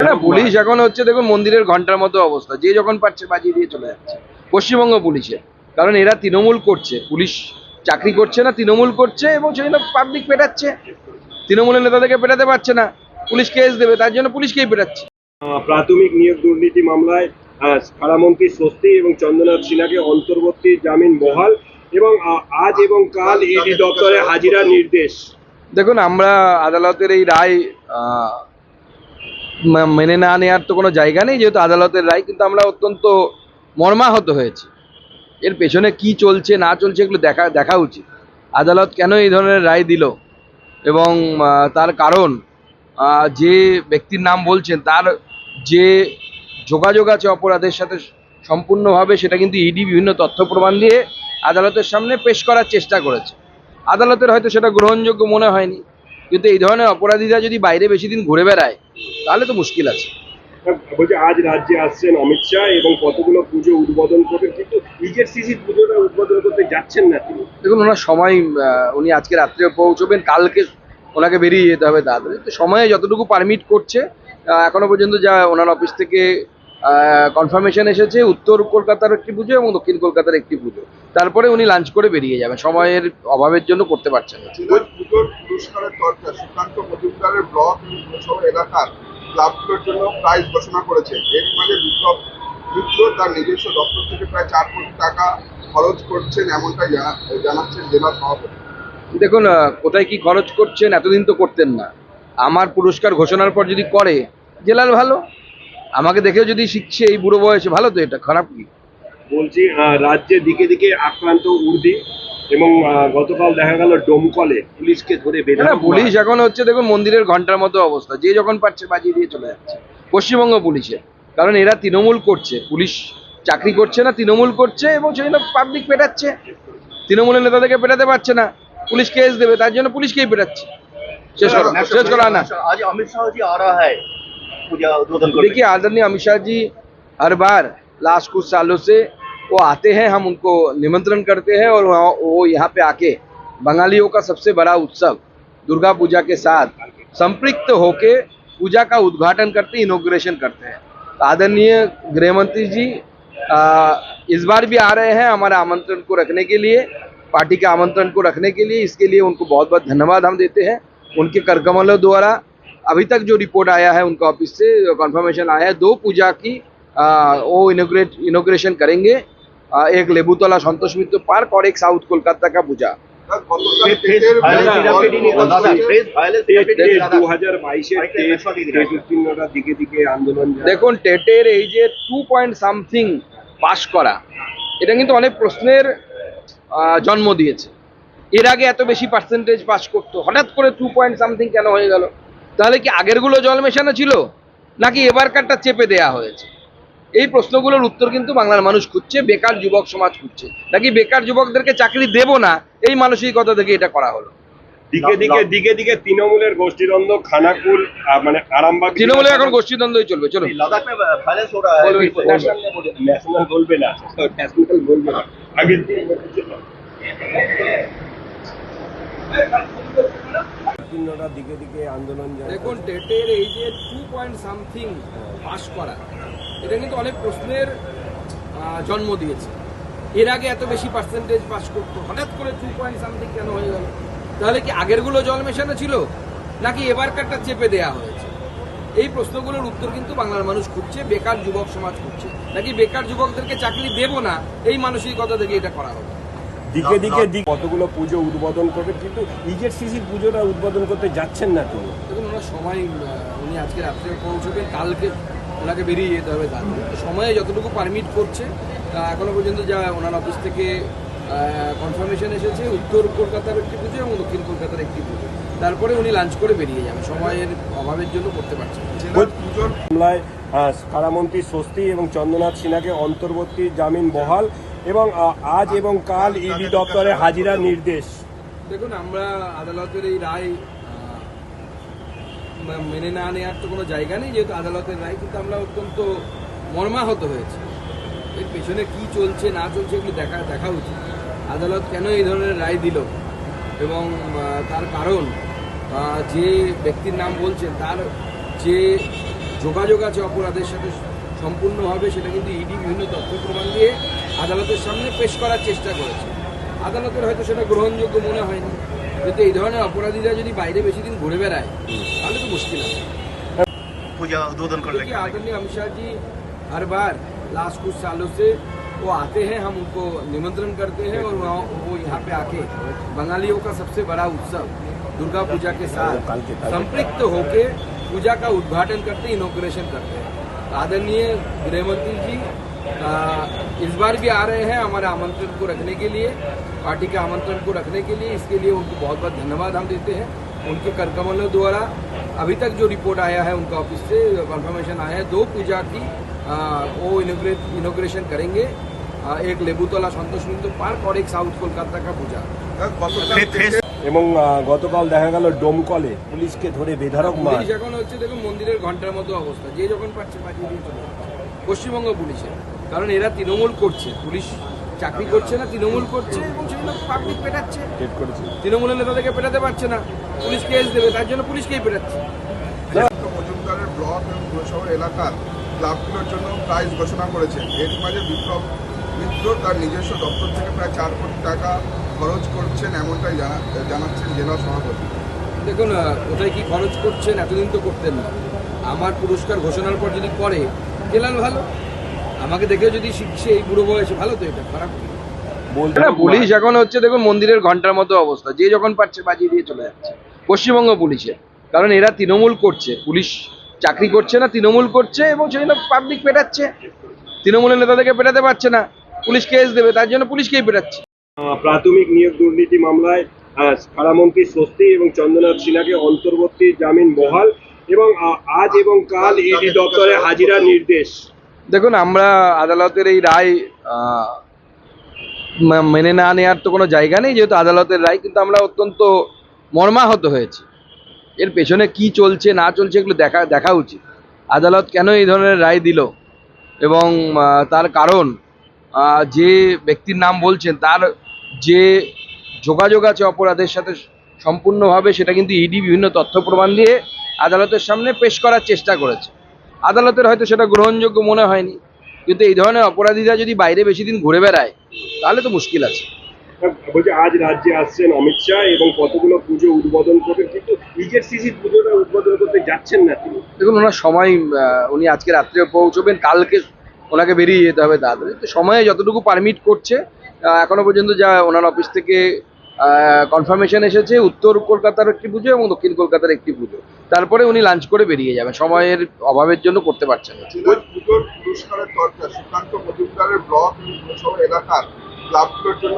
না, পুলিশ এখন হচ্ছে দেখুন মন্দিরের ঘন্টার মতো অবস্থা, যে যখন পারছে বাজিয়ে দিয়ে চলে যাচ্ছে পশ্চিমবঙ্গ পুলিশের। কারণ এরা তৃণমূল করছে, পুলিশ চাকরি করছে না, তৃণমূল করছে, এবং সেই জন্য পাবলিক পেটাচ্ছে। তৃণমূলের নেতাদেরকে পেটাতে পারছে না, পুলিশ কেস দেবে, তার জন্য পুলিশকেই পেটাচ্ছে। প্রাথমিক নিয়োগ দুর্নীতি মামলায় কারামন্ত্রী স্বস্তি এবং চন্দ্রনাথ সিনহাকে অন্তর্বর্তী জামিন বহাল এবং আজ এবং কাল ইডি দপ্তরে হাজিরার নির্দেশ। দেখুন, আমরা আদালতের এই রায় মেনে না নেওয়ার তো কোনো জায়গা নেই, যেহেতু আদালতের রায়, কিন্তু আমরা অত্যন্ত মর্মাহত হয়েছি। এর পেছনে কি চলছে না চলছে এগুলো দেখা উচিত। আদালত কেন এই ধরনের রায় দিল এবং তার কারণ, যে ব্যক্তির নাম বলছেন তার যে যোগাযোগ আছে অপরাধের সাথে সম্পূর্ণভাবে, সেটা কিন্তু ইডি বিভিন্ন তথ্য প্রমাণ দিয়ে আদালতের সামনে পেশ করার চেষ্টা করেছে। আদালতের হয়তো সেটা গ্রহণযোগ্য মনে হয়নি, কিন্তু এই ধরনের অপরাধীরা যদি বাইরে বেশি দিন ঘুরে বেড়ায় তাহলে তো মুশকিল আছে। বলছে আজ রাজ্যে আসছেন অমিত শাহ এবং কতগুলো পুজো উদ্বোধন করবেন, কিন্তু নিজের সিসির পুজোটা উদ্বোধন করতে যাচ্ছেন না তিনি। দেখুন, ওনার সময়, উনি আজকে রাত্রে পৌঁছবেন, কালকে ওনাকে বেরিয়ে যেতে হবে তাড়াতাড়ি। তো সময়ে যতটুকু পারমিট করছে, এখনো পর্যন্ত যা ওনার অফিস থেকে কনফার্মেশন এসেছে, উত্তর কলকাতার একটি পুজো এবং দক্ষিণ কলকাতার একটি পুজো, তারপরে উনি লাঞ্চ করে বেরিয়ে যাবেন। সময়ের অভাবের জন্য করতে পারছেন না। পুজোর পুরস্কারের দরকার সুকান্ত মজুমদারের ব্লক পুরসভা এলাকার ক্লাবগুলোর জন্য প্রাইজ ঘোষণা করেছে। এর মাঝে বিপ্লব মিত্র তার নিজস্ব দপ্তর থেকে প্রায় 4 কোটি টাকা খরচ করছেন, এমনটাই জানাচ্ছেন জেলা সভাপতি। দেখুন, কোথায় কি খরচ করছেন এতদিন তো করতেন না। আমার পুরস্কার ঘোষণার পর যদি করে, জেলার ভালো। আমাকে দেখেও যদি শিখছে এই বুড়ো বয়সে, ভালো তো, এটা খারাপ কি? বলছি রাজ্যে দিকে দিকে আক্রান্ত উর্দি এবং গতকাল দেখা গেল ডোমকলে পুলিশকে ধরে বেঁধে। না, পুলিশ এখন হচ্ছে দেখুন মন্দিরের ঘন্টার মতো অবস্থা, যে যখন পারছে বাজিয়ে দিয়ে চলে যাচ্ছে পশ্চিমবঙ্গ পুলিশের। কারণ এরা তৃণমূল করছে, পুলিশ চাকরি করছে না, তৃণমূল করছে, এবং সেই জন্য পাবলিক পেটাচ্ছে। তৃণমূলের নেতাদেরকে পেটাতে পারছে না, পুলিশ কেস দেবে, তার জন্য পুলিশকেই পেটাচ্ছে। শেষ করা না। आज अमित शाह जी आ रहा है पूजा उद्बोधन करने। देखिए, आदरणीय अमित शाह जी हर बार लास्ट कुछ सालों से वो आते हैं, हम उनको निमंत्रण करते हैं, और वो यहाँ पे आके बंगालियों का सबसे बड़ा उत्सव दुर्गा पूजा के साथ संपृक्त होके पूजा का उद्घाटन करते, इनॉग्रेशन करते हैं। तो आदरणीय गृह मंत्री जी इस बार भी आ रहे हैं हमारे आमंत्रण को रखने के लिए, पार्टी के आमंत्रण को रखने के लिए। इसके लिए उनको बहुत बहुत धन्यवाद हम देते हैं। उनके करकमलों द्वारा अभी तक जो रिपोर्ट आया है उनका ऑफिस से कंफर्मेशन आया है, 2 पूजा की वो इनॉग्रेशन करेंगे। एक लेबुतला संतोष मित्र पार्क और एक साउथ कोलकाता का पूजा। 2022 দিকে দিকে আন্দোলন। দেখুন, টেটের এই যে 2 পয়েন্ট সামথিং পাস করা, এটা কিন্তু অনেক প্রশ্নের জন্ম দিয়েছে। এর আগে এত বেশি পার্সেন্টেজ পাস করতো, হঠাৎ করে 2 পয়েন্ট সামথিং কেন হয়ে গেল? তাহলে কি আগেরগুলো জল মেশানো ছিল, নাকি এবারকারটা চেপে দেয়া হয়েছে? এই প্রশ্নগুলোর উত্তর কিন্তু বাংলার মানুষ খুঁজছে, বেকার যুবক সমাজ খুঁজছে। নাকি বেকার যুবকদেরকে চাকরি দেব না, এই মানসিকতা থেকে এটা করা হলো। দিকে দিকে তৃণমূলের গোষ্ঠীদ্বন্দ্ব, খানাকুল মানে আরামবাগ। তৃণমূলে এখন গোষ্ঠীদ্বন্দ্বই চলবে। চলো, लद्दाख में वायलेंस हो रहा है। ন্যাশনাল বলবে না, ন্যাশনাল বলবে না আগের দিন দিকে দিকে আন্দোলন। দেখুন, টেটের এই যে 2 পয়েন্ট সামথিং পাস করা, এটা কিন্তু অনেক প্রশ্নের জন্ম দিয়েছে। এর আগে এত বেশি পার্সেন্টেজ পাস করতো, হঠাৎ করে 2 পয়েন্ট সামথিং কেন হয়ে গেল? তাহলে কি আগেরগুলো জল মেশানো ছিল, নাকি এবারকারটা চেপে দেয়া হয়েছে? এই প্রশ্নগুলোর উত্তর কিন্তু বাংলার মানুষ খুঁজছে, বেকার যুবক সমাজ খুঁজছে। নাকি বেকার যুবকদেরকে চাকরি দেব না, এই মানসিকতা থেকে এটা করা হলো। দিকে দিকে কতগুলো পুজো উদ্বোধন করবেন, কিন্তু নিজের সিসির পুজোটা উদ্বোধন করতে যাচ্ছেন না তিনি। দেখুন, ওনার সময়, উনি আজকে রাত্রে পৌঁছবেন, কালকে ওনাকে বেরিয়ে যেতে হবে তাড়াতাড়ি। তো সময়ে যতটুকু পারমিট করছে, এখনো পর্যন্ত যা ওনার অফিস থেকে কনফার্মেশন এসেছে, উত্তর কলকাতার একটি পুজো এবং দক্ষিণ কলকাতার একটি পুজো, তারপরে উনি লাঞ্চ করে বেরিয়ে যাবেন। সময়ের অভাবের জন্য করতে পারছেন না। মামলায় কারামন্ত্রী স্বস্তি এবং চন্দ্রনাথ সিনহাকে অন্তর্বর্তী জামিন বহাল এবং আজ এবং কাল ইডি দপ্তরে হাজিরার নির্দেশ। দেখুন, আমরা আদালতের এই রায় মেনে না নেওয়ার তো কোনো জায়গা নেই, যেহেতু আদালতের রায়, কিন্তু আমরা অত্যন্ত মর্মাহত হয়েছি। এর পেছনে কি চলছে না চলছে এগুলো দেখা উচিত। আদালত কেন এই ধরনের রায় দিল এবং তার কারণ, যে ব্যক্তির নাম বলছেন তার যে যোগাযোগ আছে অপরাধের সাথে সম্পূর্ণভাবে সেটা কিন্তু ইডি বিভিন্ন তথ্য প্রমাণ দিয়ে আদালতের সামনে পেশ করার চেষ্টা করেছে। আদালতের হয়তো সেটা গ্রহণযোগ্য মনে হয়নি, কিন্তু এই ধরনের অপরাধীরা যদি বাইরে বেশি দিন ঘুরে বেড়ায় তাহলে তো মুশকিল আছে। पूजा उद्बोधन कर देखिए आदरणीय अमित शाह जी हर बार लास्ट कुछ सालों से वो आते हैं, हम उनको निमंत्रण करते हैं और वो यहाँ पे आके बंगालियों का सबसे बड़ा उत्सव दुर्गा पूजा के साथ संपृक्त होके पूजा का उद्घाटन करते, इनॉग्रेशन करते हैं। आदरणीय गृह मंत्री जी इस बार भी आ रहे हैं हमारे आमंत्रण को रखने के लिए, पार्टी के आमंत्रण को रखने के लिए। इसके लिए उनको बहुत बहुत धन्यवाद हम देते हैं। उनके करकमलों द्वारा अभी तक जो रिपोर्ट आया है उनका ऑफिस से कंफर्मेशन आया है 2 पूजा की वो इनॉग्रेशन करेंगे, एक लेबुतला संतोष मित्र पार्क और एक साउथ कोलकाता का पूजा। এবং গতকাল দেখা গেল ডোমকলে পুলিশকে ধরে বেধড়ক মার। পুলিশ এখন হচ্ছে দেখুন মন্দিরের ঘন্টার মতো অবস্থা, যে যখন পাচ্ছে পাঠিয়ে দিয়ে চলে যাচ্ছে পশ্চিমবঙ্গ পুলিশের। কারণ এরা তৃণমূল করছে, পুলিশ চাকরি করছে না, তৃণমূল করছে এবং সেগুলো পাবলিক পেটাচ্ছে। তৃণমূলের নেতাদেরকে পেটাতে পারছে না, পুলিশ কেস দেবে, তার জন্য পুলিশকেই পেটাচ্ছে। সুকান্ত মজুমদারের ব্লক এবং পুরসভা এলাকার ক্লাবগুলোর জন্য প্রাইজ ঘোষণা করেছে। এর মাঝে বিপ্লব মিত্র তার নিজস্ব দপ্তর থেকে প্রায় 4 কোটি টাকা খরচ করছেন, এমনটাই জানাচ্ছেন জেলা সভাপতি। দেখুন ওটাই কি খরচ করছেন, এতদিন তো করতেন না। আমার পুরস্কার ঘোষণার পর যদি করে গেলাল ভালো, আমাকে দেখে যদি শিখছে এই বুড়ো বয়সে ভালো, তো এটা খারাপ কি? পুলিশ এখন হচ্ছে দেখুন মন্দিরের ঘন্টার মতো অবস্থা, যে যখন পাচ্ছে বাজিয়ে দিয়ে চলে যাচ্ছে পশ্চিমবঙ্গ পুলিশের। কারণ এরা তৃণমূল করছে, পুলিশ চাকরি করছে না, তৃণমূল করছে এবং সেগুলো পাবলিক পেটাচ্ছে। তৃণমূলের নেতাদেরকে পেটাতে পারছে না, পুলিশ কেস দেবে, তার জন্য পুলিশকেই পেটাচ্ছে। প্রাথমিক নিয়োগ দুর্নীতি মামলায় কারামন্ত্রী স্বস্তি এবং চন্দ্রনাথ সিনহাকে অন্তর্বর্তী জামিন বহাল এবং আজ এবং কাল ইডি দপ্তরে হাজিরার নির্দেশ। দেখুন আমরা আদালতের এই রায় মেনে না নেওয়ার তো কোনো জায়গা নেই, যেহেতু আদালতের রায়, কিন্তু আমরা অত্যন্ত মর্মাহত হয়েছি। এর পেছনে কি চলছে না চলছে এগুলো দেখা উচিত। আদালত কেন এই ধরনের রায় দিল এবং তার কারণ যে ব্যক্তির নাম বলছেন তার যে যোগাযোগ আছে অপরাধের সাথে সম্পূর্ণভাবে সেটা কিন্তু ইডি বিভিন্ন তথ্য প্রমাণ দিয়ে আদালতের সামনে পেশ করার চেষ্টা করেছে। আদালতের হয়তো সেটা গ্রহণযোগ্য মনে হয়নি, কিন্তু এই ধরনের অপরাধীরা যদি বাইরে বেশি দিন ঘুরে বেড়ায় তাহলে তো মুশকিল আছে। বলছে আজ রাজ্যে আসছেন অমিত শাহ এবং কতগুলো পুজো উদ্বোধন করবেন, কিন্তু নিজের সিসির পুজোটা উদ্বোধন করতে যাচ্ছেন না তিনি। দেখুন ওনার সময়, উনি আজকে রাত্রে পৌঁছবেন, কালকে ওনাকে বেরিয়ে যেতে হবে তাড়াতাড়ি। তো সময়ে যতটুকু পারমিট করছে, এখনো পর্যন্ত যা ওনার অফিস থেকে কনফার্মেশন এসেছে, উত্তর কলকাতার একটি পুজো এবং দক্ষিণ কলকাতার একটি পুজো, তারপরে উনি লাঞ্চ করে বেরিয়ে যাবেন। সময়ের অভাবের জন্য করতে পারছেন না। জেলার পুজোর পুরস্কারের দরকার সুকান্ত মজুমদারের ব্লক এবং পুরসভা এলাকার ক্লাবগুলোর জন্য